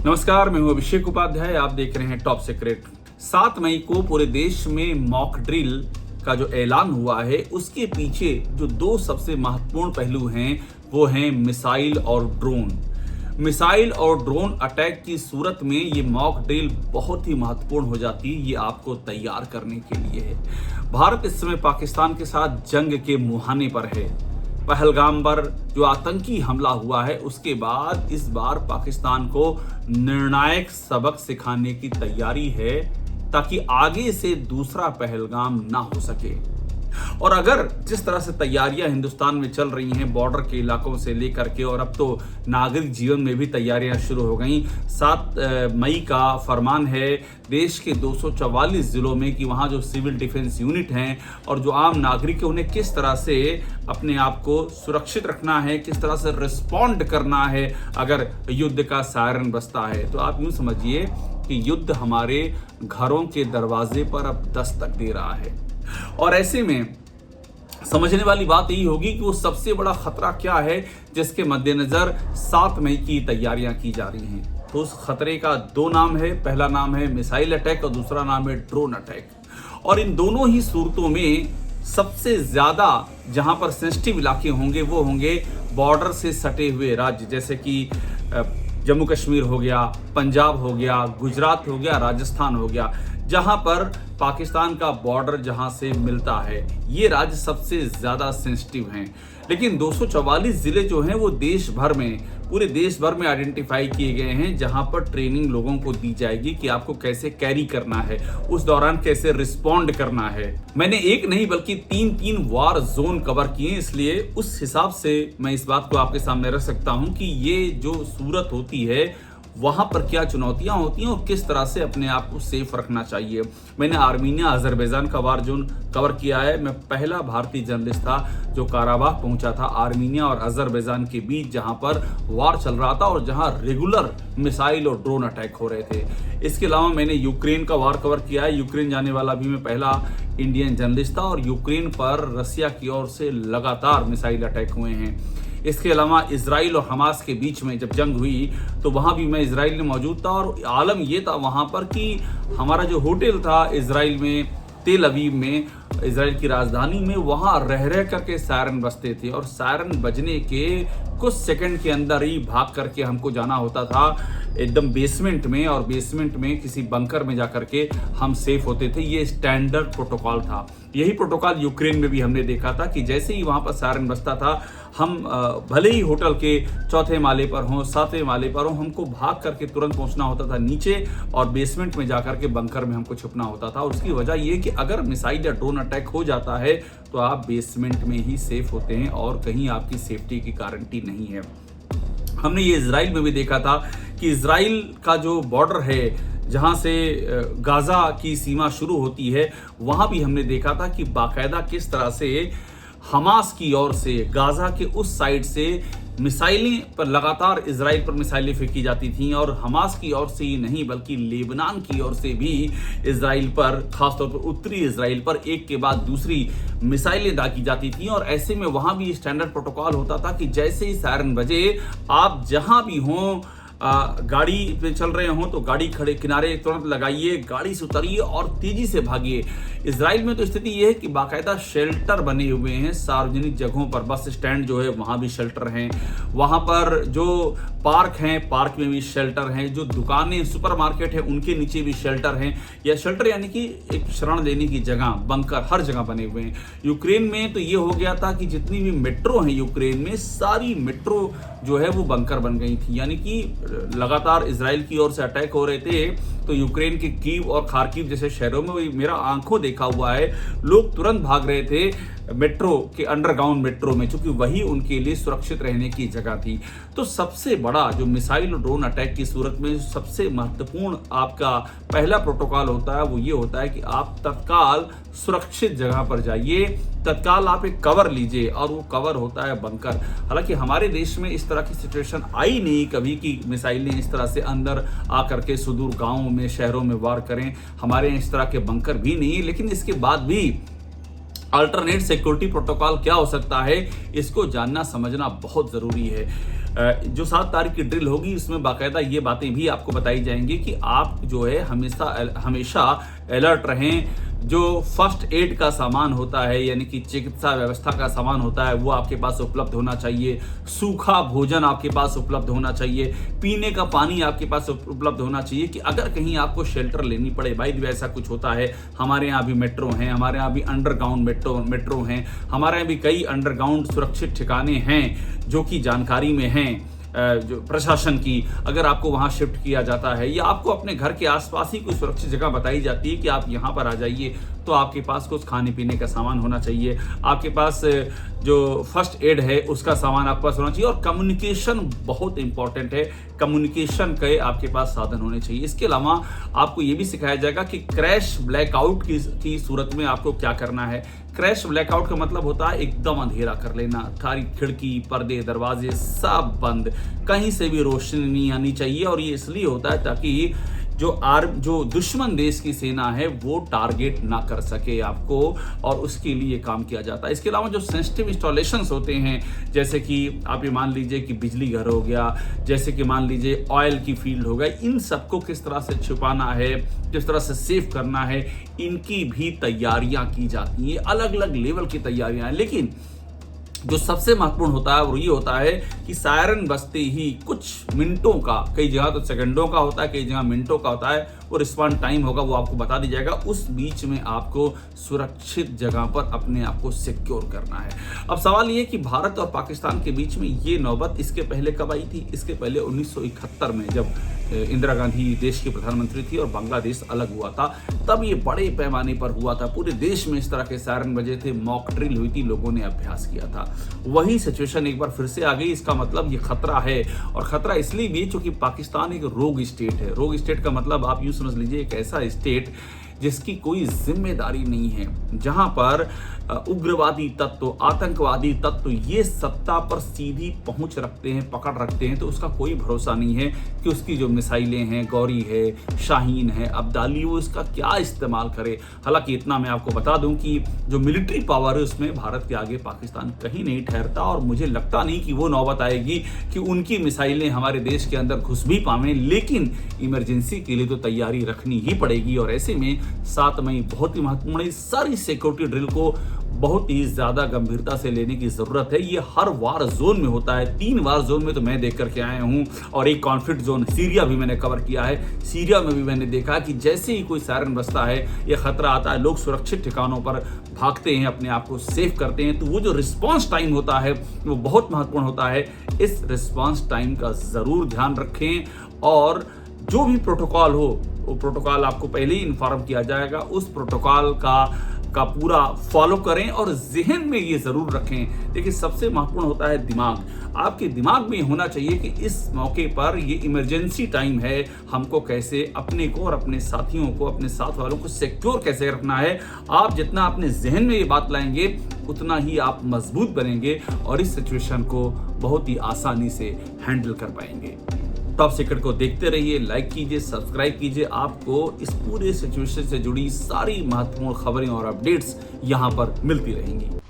नमस्कार, मैं हूं अभिषेक उपाध्याय। आप देख रहे हैं टॉप सीक्रेट। 7 मई को पूरे देश में मॉक ड्रिल का जो ऐलान हुआ है, उसके पीछे जो दो सबसे महत्वपूर्ण पहलू हैं वो हैं मिसाइल और ड्रोन। मिसाइल और ड्रोन अटैक की सूरत में ये मॉक ड्रिल बहुत ही महत्वपूर्ण हो जाती है। ये आपको तैयार करने के लिए है। भारत इस समय पाकिस्तान के साथ जंग के मुहाने पर है। पहलगाम पर जो आतंकी हमला हुआ है, उसके बाद इस बार पाकिस्तान को निर्णायक सबक सिखाने की तैयारी है ताकि आगे से दूसरा पहलगाम ना हो सके। और अगर जिस तरह से तैयारियां हिंदुस्तान में चल रही हैं बॉर्डर के इलाकों से लेकर के, और अब तो नागरिक जीवन में भी तैयारियां शुरू हो गई। 7 मई का फरमान है देश के 244 जिलों में कि वहां जो सिविल डिफेंस यूनिट हैं और जो आम नागरिक है, उन्हें किस तरह से अपने आप को सुरक्षित रखना है, किस तरह से रिस्पॉन्ड करना है अगर युद्ध का सायरन बजता है। तो आप यूं समझिए कि युद्ध हमारे घरों के दरवाजे पर अब दस्तक दे रहा है। और ऐसे में समझने वाली बात यही होगी कि वो सबसे बड़ा खतरा क्या है जिसके मद्देनजर 7 मई की तैयारियां की जा रही हैं। तो उस खतरे का दो नाम है। पहला नाम है मिसाइल अटैक और दूसरा नाम है ड्रोन अटैक। और इन दोनों ही सूरतों में सबसे ज्यादा जहां पर सेंसिटिव इलाके होंगे वो होंगे बॉर्डर से सटे हुए राज्य, जैसे कि जम्मू कश्मीर हो गया, पंजाब हो गया, गुजरात हो गया, राजस्थान हो गया, जहां पर पाकिस्तान का बॉर्डर जहां से मिलता है। ये राज्य सबसे ज्यादा सेंसिटिव हैं। लेकिन 244 जिले जो हैं वो पूरे देश भर में आइडेंटिफाई किए गए हैं, जहां पर ट्रेनिंग लोगों को दी जाएगी कि आपको कैसे कैरी करना है, उस दौरान कैसे रिस्पॉन्ड करना है। मैंने एक नहीं बल्कि 3 वार जोन कवर किए, इसलिए उस हिसाब से मैं इस बात को आपके सामने रख सकता हूं कि ये जो सूरत होती है वहां पर क्या चुनौतियां होती हैं और किस तरह से अपने आप को सेफ रखना चाहिए। मैंने आर्मीनिया अजरबैजान का वार जोन कवर किया है। मैं पहला भारतीय जर्नलिस्ट था जो काराबाख पहुंचा था आर्मीनिया और अजरबैजान के बीच, जहां पर वार चल रहा था और जहां रेगुलर मिसाइल और ड्रोन अटैक हो रहे थे। इसके अलावा मैंने यूक्रेन का वार कवर किया है। यूक्रेन जाने वाला भी मैं पहला इंडियन जर्नलिस्ट था और यूक्रेन पर रसिया की ओर से लगातार मिसाइल अटैक हुए हैं। इसके अलावा इजराइल और हमास के बीच में जब जंग हुई तो वहां भी मैं इजराइल में मौजूद था और आलम यह था वहां पर कि हमारा जो होटल था इजराइल में, तेल अवीव में, इजराइल की राजधानी में, वहां रह करके सायरन बजते थे और सायरन बजने के कुछ सेकंड के अंदर ही भाग करके हमको जाना होता था एकदम बेसमेंट में, और बेसमेंट में किसी बंकर में जाकर के हम सेफ होते थे। ये स्टैंडर्ड प्रोटोकॉल था। यही प्रोटोकॉल यूक्रेन में भी हमने देखा था कि जैसे ही वहां पर सायरन बजता था, हम भले ही होटल के 4थे माले पर हों, 7वें माले पर हों, हमको भाग करके तुरंत पहुंचना होता था नीचे और बेसमेंट में जाकर के बंकर में हमको छुपना होता था। और उसकी वजह यह कि अगर मिसाइल या ड्रोन अटैक हो जाता है तो आप बेसमेंट में ही सेफ होते हैं और कहीं आपकी सेफ्टी की गारंटी नहीं है। हमने ये इजराइल में भी देखा था कि इजराइल का जो बॉर्डर है जहां से गाजा की सीमा शुरू होती है, वहां भी हमने देखा था कि बाकायदा किस तरह से हमास की ओर से गाजा के उस साइड से मिसाइलें पर लगातार इजराइल पर मिसाइलें फेंकी जाती थीं, और हमास की ओर से ही नहीं बल्कि लेबनान की ओर से भी इजराइल पर, खासतौर पर उत्तरी इजराइल पर एक के बाद दूसरी मिसाइलें दागी जाती थीं। और ऐसे में वहां भी स्टैंडर्ड प्रोटोकॉल होता था कि जैसे ही सायरन बजे, आप जहां भी हों, गाड़ी पे चल रहे हो तो गाड़ी खड़े किनारे तुरंत लगाइए, गाड़ी से उतरिए और तेजी से भागिए। इजराइल में तो स्थिति यह है कि बाकायदा शेल्टर बने हुए हैं सार्वजनिक जगहों पर। बस स्टैंड जो है वहां भी शेल्टर हैं, वहां पर जो पार्क हैं पार्क में भी शेल्टर हैं, जो दुकानें सुपरमार्केट है उनके नीचे भी शेल्टर हैं। या शेल्टर यानी कि एक शरण लेने की जगह, बंकर हर जगह बने हुए हैं। यूक्रेन में तो ये हो गया था कि जितनी भी मेट्रो हैं यूक्रेन में, सारी मेट्रो जो है वो बंकर बन गई थी। यानी कि लगातार इजराइल की ओर से अटैक हो रहे थे तो यूक्रेन के कीव और खार्किव जैसे शहरों में, मेरा आंखों देखा हुआ है, लोग तुरंत भाग रहे थे मेट्रो के, अंडरग्राउंड मेट्रो में, क्योंकि वही उनके लिए सुरक्षित रहने की जगह थी। तो सबसे बड़ा जो मिसाइल और ड्रोन अटैक की सूरत में सबसे महत्वपूर्ण आपका पहला प्रोटोकॉल होता है वो ये होता है कि आप तत्काल सुरक्षित जगह पर जाइए, तत्काल आप एक कवर लीजिए, और वो कवर होता है बंकर। हालांकि हमारे देश में इस तरह की सिचुएशन आई नहीं कभी कि मिसाइलें इस तरह से अंदर आकर के सुदूर गांवों में, शहरों में वार करें। हमारे यहाँ इस तरह के बंकर भी नहीं है, लेकिन इसके बाद भी अल्टरनेट सिक्योरिटी प्रोटोकॉल क्या हो सकता है, इसको जानना समझना बहुत जरूरी है। जो 7 तारीख की ड्रिल होगी उसमें बाकायदा ये बातें भी आपको बताई जाएंगी कि आप जो है हमेशा अलर्ट रहें। जो फर्स्ट एड का सामान होता है यानी कि चिकित्सा व्यवस्था का सामान होता है वो आपके पास उपलब्ध होना चाहिए। सूखा भोजन आपके पास उपलब्ध होना चाहिए। पीने का पानी आपके पास उपलब्ध होना चाहिए कि अगर कहीं आपको शेल्टर लेनी पड़े, भाई ऐसा कुछ होता है। हमारे यहाँ भी मेट्रो हैं, हमारे यहाँ भी अंडरग्राउंड मेट्रो हैं, हमारे यहाँ भी कई अंडरग्राउंड सुरक्षित ठिकाने हैं जो कि जानकारी में हैं जो प्रशासन की। अगर आपको वहां शिफ्ट किया जाता है या आपको अपने घर के आसपास ही कोई सुरक्षित जगह बताई जाती है कि आप यहां पर आ जाइए, तो आपके पास कुछ खाने पीने का सामान होना चाहिए। आपके पास जो फर्स्ट एड है उसका सामान आपके पास होना चाहिए। और कम्युनिकेशन बहुत इंपॉर्टेंट है, कम्युनिकेशन के आपके पास साधन होने चाहिए। इसके अलावा आपको ये भी सिखाया जाएगा कि क्रैश ब्लैकआउट की सूरत में आपको क्या करना है। क्रैश ब्लैकआउट का मतलब होता है एकदम अंधेरा कर लेना, सारी खिड़की, पर्दे, दरवाजे सब बंद, कहीं से भी रोशनी नहीं आनी चाहिए। और ये इसलिए होता है ताकि जो दुश्मन देश की सेना है वो टारगेट ना कर सके आपको, और उसके लिए काम किया जाता है। इसके अलावा जो सेंसिटिव इंस्टॉलेशंस होते हैं, जैसे कि आप ये मान लीजिए कि बिजली घर हो गया, जैसे कि मान लीजिए ऑयल की फील्ड हो गई, इन सबको किस तरह से छुपाना है, किस तरह से सेव करना है, इनकी भी तैयारियां की जाती हैं। अलग अलग लेवल की तैयारियां हैं, लेकिन जो सबसे महत्वपूर्ण होता है वो ये होता है कि सायरन बजते ही कुछ मिनटों का, कई जगह तो सेकंडों का होता है, कई जगह मिनटों का होता है, वो रिस्पॉन्ड टाइम होगा, वो आपको बता दिया जाएगा। उस बीच में आपको सुरक्षित जगह पर अपने आप को सिक्योर करना है। अब सवाल ये कि भारत और पाकिस्तान के बीच में ये नौबत इसके पहले कब आई थी? इसके पहले 1971 में जब इंदिरा गांधी देश की प्रधानमंत्री थी और बांग्लादेश अलग हुआ था, तब ये बड़े पैमाने पर हुआ था। पूरे देश में इस तरह के सायरन बजे थे, मॉक ड्रिल हुई थी, लोगों ने अभ्यास किया था। वही सिचुएशन एक बार फिर से आ गई। इसका मतलब ये खतरा है, और खतरा इसलिए भी क्योंकि पाकिस्तान एक रोग स्टेट है। रोग स्टेट का मतलब आप यूं समझ लीजिए एक ऐसा स्टेट जिसकी कोई जिम्मेदारी नहीं है, जहां पर उग्रवादी तत्व, आतंकवादी तत्व ये सत्ता पर सीधी पहुंच रखते हैं, पकड़ रखते हैं, तो उसका कोई भरोसा नहीं है कि उसकी जो मिसाइलें हैं, गौरी है, शाहीन है, अब्दाली, वो इसका क्या इस्तेमाल करे। हालांकि इतना मैं आपको बता दूं कि जो मिलिट्री पावर है उसमें भारत के आगे पाकिस्तान कहीं नहीं ठहरता, और मुझे लगता नहीं कि वो नौबत आएगी कि उनकी मिसाइलें हमारे देश के अंदर घुस भी पावें। लेकिन इमरजेंसी के लिए तो तैयारी रखनी ही पड़ेगी, और ऐसे में 7 मई बहुत ही महत्वपूर्ण है। सारी सिक्योरिटी ड्रिल को बहुत ही ज्यादा गंभीरता से लेने की जरूरत है। ये हर वार जोन में होता है, 3 वार जोन में तो मैं देख करके आया हूं, और एक कॉन्फ्लिक्ट जोन सीरिया भी मैंने कवर किया है। सीरिया में भी मैंने देखा कि जैसे ही कोई सायरन बजता है, ये खतरा आता है, लोग सुरक्षित ठिकानों पर भागते हैं, अपने आप को सेव करते हैं। तो वो जो रिस्पॉन्स टाइम होता है वो बहुत महत्वपूर्ण होता है। इस रिस्पॉन्स टाइम का जरूर ध्यान रखें, और जो भी प्रोटोकॉल हो वो प्रोटोकॉल आपको पहले ही इन्फॉर्म किया जाएगा। उस प्रोटोकॉल का पूरा फॉलो करें, और जहन में ये जरूर रखें। देखिए, सबसे महत्वपूर्ण होता है दिमाग। आपके दिमाग में होना चाहिए कि इस मौके पर ये इमरजेंसी टाइम है, हमको कैसे अपने को और अपने साथियों को, अपने साथ वालों को सिक्योर कैसे रखना है। आप जितना अपने जहन में ये बात लाएंगे उतना ही आप मजबूत बनेंगे, और इस सिचुएशन को बहुत ही आसानी से हैंडल कर पाएंगे। टॉप सीक्रेट को देखते रहिए, लाइक कीजिए, सब्सक्राइब कीजिए। आपको इस पूरे सिचुएशन से जुड़ी सारी महत्वपूर्ण खबरें और अपडेट्स यहां पर मिलती रहेंगी।